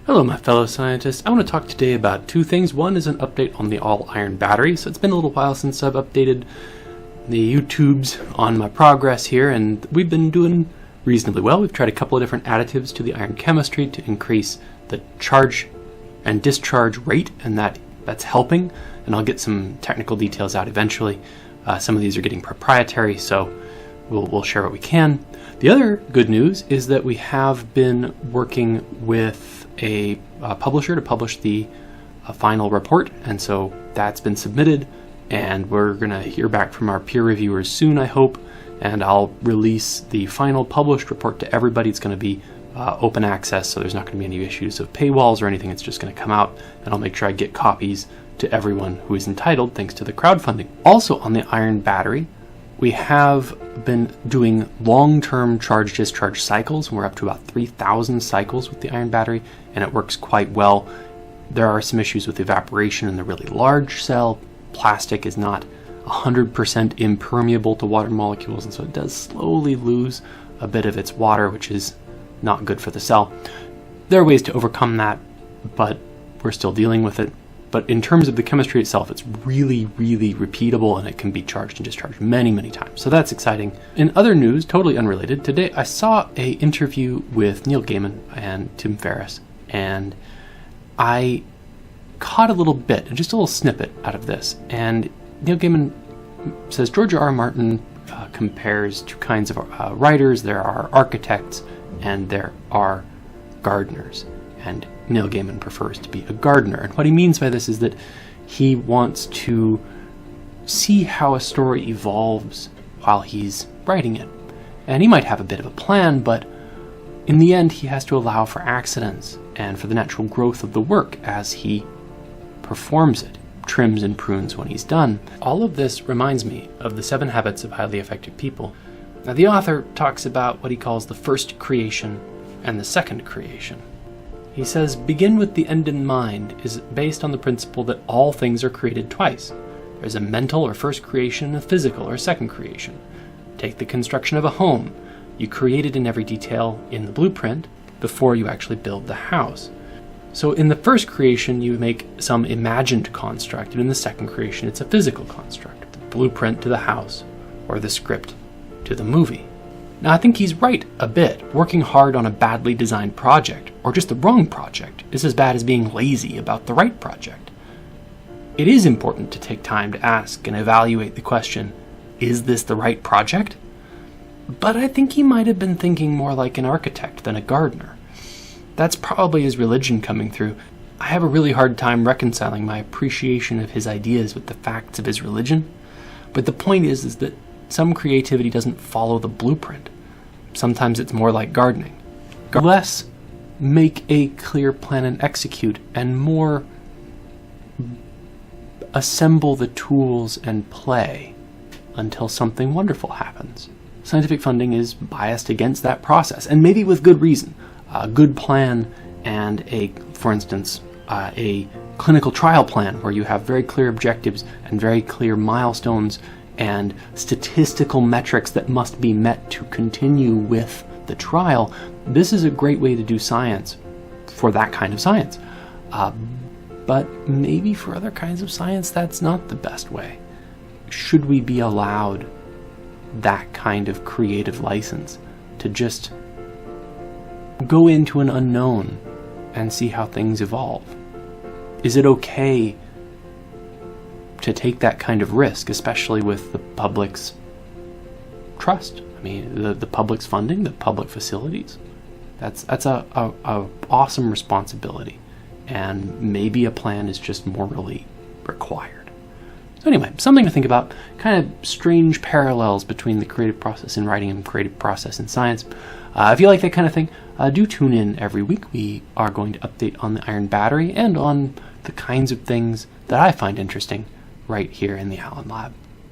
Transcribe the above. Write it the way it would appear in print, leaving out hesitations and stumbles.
Hello my fellow scientists. I want to talk today about two things. One is an update on the all-iron battery. So it's been a little while since I've updated the YouTubes on my progress here, and we've been doing reasonably well. We've tried a couple of different additives to the iron chemistry to increase the charge and discharge rate, and that's helping, and I'll get some technical details out eventually. Some of these are getting proprietary, so we'll share what we can. The other good news is that we have been working with a publisher to publish the final report, and so that's been submitted, and we're going to hear back from our peer reviewers soon, I hope, and I'll release the final published report to everybody. It's going to be open access, so there's not going to be any issues of paywalls or anything. It's just going to come out, and I'll make sure I get copies to everyone who is entitled thanks to the crowdfunding. Also on the iron battery, we have been doing long-term charge-discharge cycles. We're up to about 3,000 cycles with the iron battery, and it works quite well. There are some issues with evaporation in the really large cell. Plastic is not 100% impermeable to water molecules, and so it does slowly lose a bit of its water, which is not good for the cell. There are ways to overcome that, but we're still dealing with it. But in terms of the chemistry itself, it's really, really repeatable, and it can be charged and discharged many, many times. So that's exciting. In other news, totally unrelated, today I saw an interview with Neil Gaiman and Tim Ferriss, and I caught a little bit, just a little snippet out of this. And Neil Gaiman says George R. R. Martin compares two kinds of writers. There are architects and there are gardeners. And Neil Gaiman prefers to be a gardener. And what he means by this is that he wants to see how a story evolves while he's writing it. And he might have a bit of a plan, but in the end he has to allow for accidents and for the natural growth of the work as he performs it, trims and prunes when he's done. All of this reminds me of the 7 Habits of Highly Effective People. Now the author talks about what he calls the first creation and the second creation. He says, begin with the end in mind is based on the principle that all things are created twice. There's a mental or first creation and a physical or second creation. Take the construction of a home. You create it in every detail in the blueprint before you actually build the house. So in the first creation, you make some imagined construct, and in the second creation, it's a physical construct, the blueprint to the house or the script to the movie. Now, I think he's right a bit. Working hard on a badly designed project, or just the wrong project, is as bad as being lazy about the right project. It is important to take time to ask and evaluate the question, is this the right project? But I think he might have been thinking more like an architect than a gardener. That's probably his religion coming through. I have a really hard time reconciling my appreciation of his ideas with the facts of his religion. But the point is that some creativity doesn't follow the blueprint. Sometimes it's more like gardening. Less make a clear plan and execute, and more assemble the tools and play until something wonderful happens. Scientific funding is biased against that process, and maybe with good reason. A good plan and for instance, a clinical trial plan where you have very clear objectives and very clear milestones and statistical metrics that must be met to continue with the trial. This is a great way to do science for that kind of science. But maybe for other kinds of science, that's not the best way. Should we be allowed that kind of creative license to just go into an unknown and see how things evolve? Is it okay to take that kind of risk, especially with the public's trust? I mean, the public's funding, the public facilities. That's a awesome responsibility, and maybe a plan is just morally required. So anyway, something to think about. Kind of strange parallels between the creative process in writing and creative process in science. If you like that kind of thing, do tune in every week. We are going to update on the iron battery and on the kinds of things that I find interesting right here in the Allen Lab.